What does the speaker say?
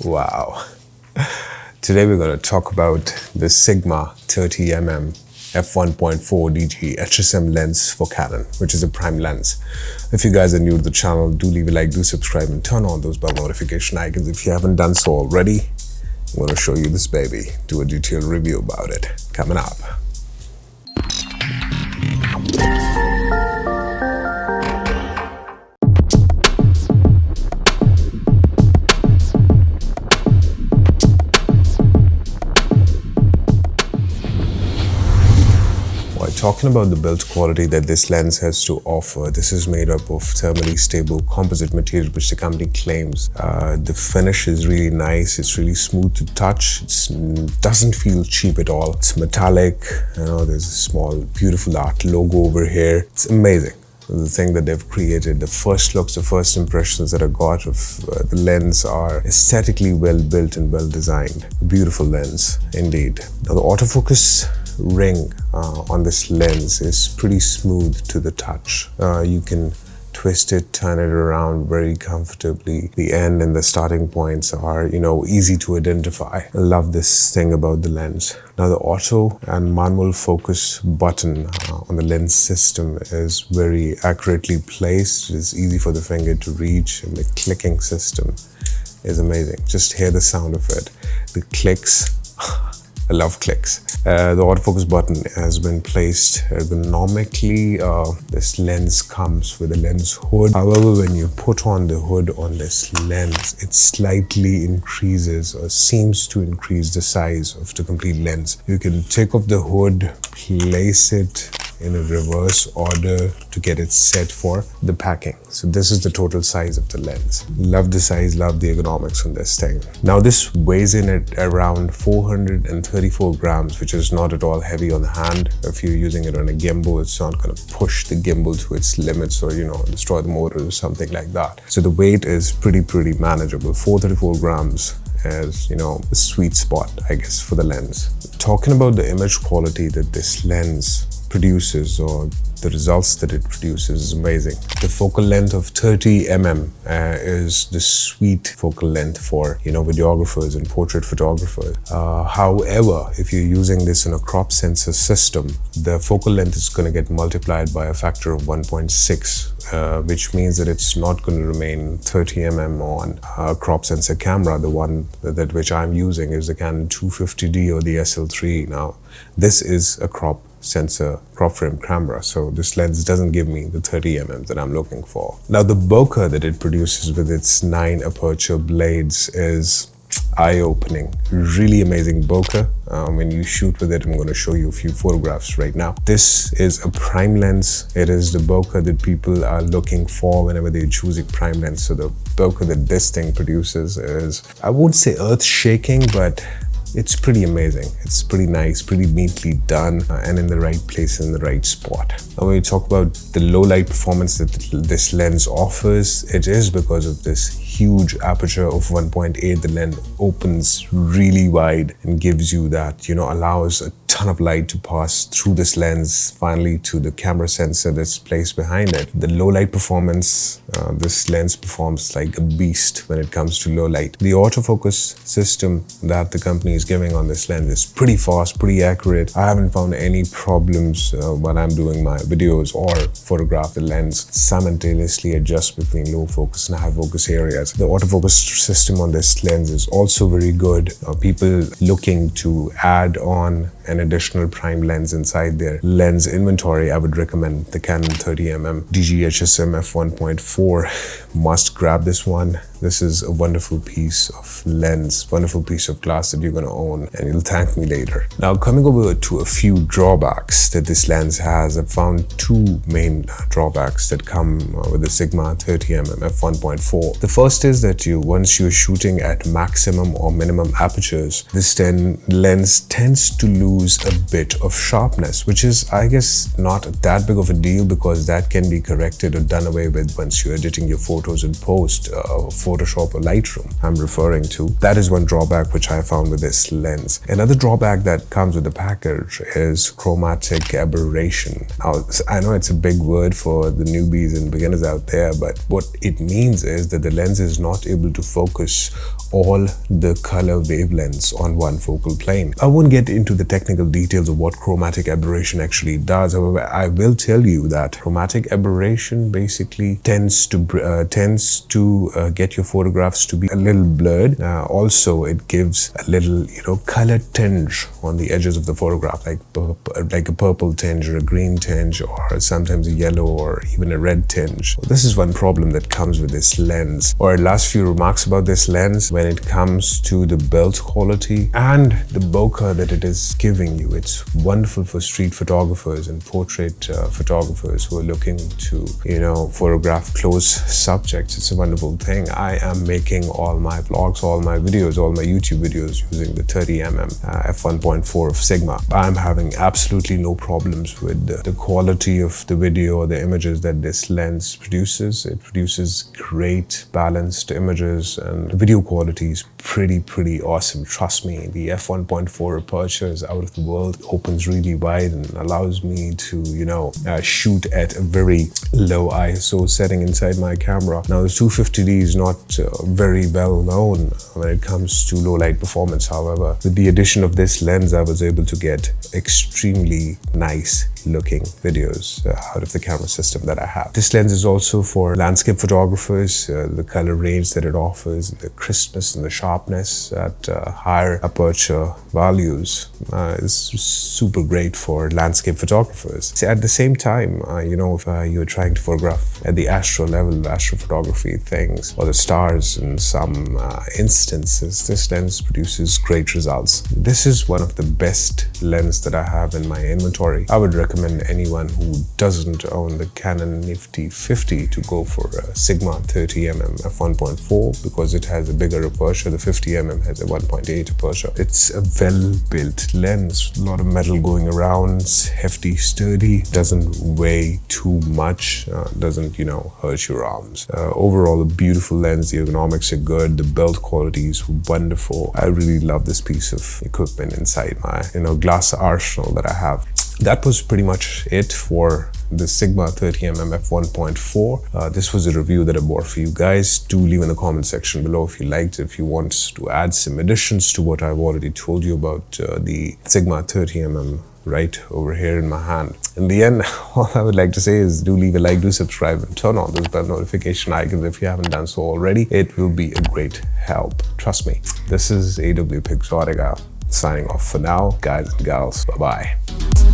Wow. Today we're going to talk about the Sigma 30mm F1.4 DC HSM lens for Canon, which is a prime lens. If you guys are new to the channel, do leave a like, do subscribe, and turn on those bell notification icons if you haven't done so already. I'm going to show you this baby, do a detailed review about it. Coming up. Talking about the build quality that this lens has to offer, this is made up of thermally stable composite material which the company claims. The finish is really nice, it's really smooth to touch, it doesn't feel cheap at all. It's metallic, you know, there's a small beautiful art logo over here. It's amazing. The thing that they've created, the first looks, the first impressions that I got of the lens are aesthetically well built and well designed. A beautiful lens indeed. Now the autofocus ring on this lens is pretty smooth to the touch. You can twist it, turn it around very comfortably. The end and the starting points are, easy to identify. I love this thing about the lens. Now the auto and manual focus button on the lens system is very accurately placed. It's easy for the finger to reach, and the clicking system is amazing. Just hear the sound of it. The clicks. I love clicks. The autofocus button has been placed ergonomically. This lens comes with a lens hood. However, when you put on the hood on this lens, it slightly increases or seems to increase the size of the complete lens. You can take off the hood, place it in a reverse order to get it set for the packing. So this is the total size of the lens. Love the size, love the ergonomics on this thing. Now this weighs in at around 434 grams, which is not at all heavy on the hand. If you're using it on a gimbal, it's not going to push the gimbal to its limits or, destroy the motor or something like that. So the weight is pretty manageable. 434 grams as a sweet spot, I guess, for the lens. Talking about the image quality that this lens produces, or the results that it produces, is amazing. The focal length of 30mm is the sweet focal length for videographers and portrait photographers. However, if you're using this in a crop sensor system, the focal length is going to get multiplied by a factor of 1.6, which means that it's not going to remain 30mm on a crop sensor camera. The one that which I'm using is the Canon 250D or the SL3. Now, this is a crop sensor crop frame camera, so this lens doesn't give me the 30mm that I'm looking for. Now the bokeh that it produces with its 9 aperture blades is eye-opening. Really amazing bokeh. When you shoot with it, I'm going to show you a few photographs right now. This is a prime lens. It is the bokeh that people are looking for whenever they're choosing prime lens. So the bokeh that this thing produces is, I won't say earth-shaking, but it's pretty amazing. It's pretty nice, pretty neatly done, and in the right place, in the right spot. Now when we talk about the low light performance that this lens offers, it is because of this huge aperture of 1.8. The lens opens really wide and gives you that, allows a ton of light to pass through this lens finally to the camera sensor that's placed behind it. The low light performance, this lens performs like a beast when it comes to low light. The autofocus system that the company is giving on this lens is pretty fast, pretty accurate. I haven't found any problems when I'm doing my videos or photograph. The lens simultaneously adjusts between low focus and high focus areas. The autofocus system on this lens is also very good. People looking to add on an additional prime lens inside their lens inventory, I would recommend the Canon 30mm DC HSM F1.4. Must grab this one. This is a wonderful piece of lens, wonderful piece of glass that you're going to own, and you'll thank me later. Now, coming over to a few drawbacks that this lens has, I've found two main drawbacks that come with the Sigma 30mm F1.4. The first is that once you're shooting at maximum or minimum apertures, this lens tends to lose a bit of sharpness, which is, I guess, not that big of a deal because that can be corrected or done away with once you're editing your photos in post. Photoshop or Lightroom I'm referring to. That is one drawback which I found with this lens. Another drawback that comes with the package is chromatic aberration. Now, I know it's a big word for the newbies and beginners out there, but what it means is that the lens is not able to focus all the color wavelengths on one focal plane. I won't get into the technical details of what chromatic aberration actually does. However, I will tell you that chromatic aberration basically tends to get your photographs to be a little blurred. Also, it gives a little, color tinge on the edges of the photograph, like a purple tinge or a green tinge, or sometimes a yellow or even a red tinge. This is one problem that comes with this lens. Or last few remarks about this lens. When it comes to the build quality and the bokeh that it is giving you, it's wonderful for street photographers and portrait photographers who are looking to, photograph close subjects. It's a wonderful thing. I am making all my vlogs, all my videos, all my YouTube videos using the 30mm F1.4 of Sigma. I'm having absolutely no problems with the quality of the video or the images that this lens produces. It produces great balanced images, and the video quality is pretty awesome. Trust me, the F1.4 aperture is out of the world. It opens really wide and allows me to, shoot at a very low ISO setting inside my camera. Now, the 250D is not very well known when it comes to low light performance. However, with the addition of this lens, I was able to get extremely nice looking videos out of the camera system that I have. This lens is also for landscape photographers. The color range that it offers, the crispness and the sharpness at higher aperture values is super great for landscape photographers. See, at the same time, if you're trying to photograph at the astro level, astrophotography things, or the stars in some instances, this lens produces great results. This is one of the best lenses that I have in my inventory. I would recommend anyone who doesn't own the Canon Nifty 50 to go for a Sigma 30mm f1.4 because it has a bigger aperture. The 50mm has a 1.8 aperture. It's a well-built lens, a lot of metal going around, it's hefty, sturdy, doesn't weigh too much, doesn't, hurt your arms. Overall, a beautiful lens. The ergonomics are good. The build quality is wonderful. I really love this piece of equipment inside my, glass arsenal that I have. That was pretty much it for the Sigma 30mm f1.4. This was a review that I bought for you guys. Do leave in the comment section below if you liked it, if you want to add some additions to what I've already told you about the Sigma 30mm right over here in my hand. In the end, all I would like to say is do leave a like, do subscribe, and turn on those bell notification icons if you haven't done so already. It will be a great help. Trust me. This is AW.Pixotica signing off for now. Guys and gals, bye-bye.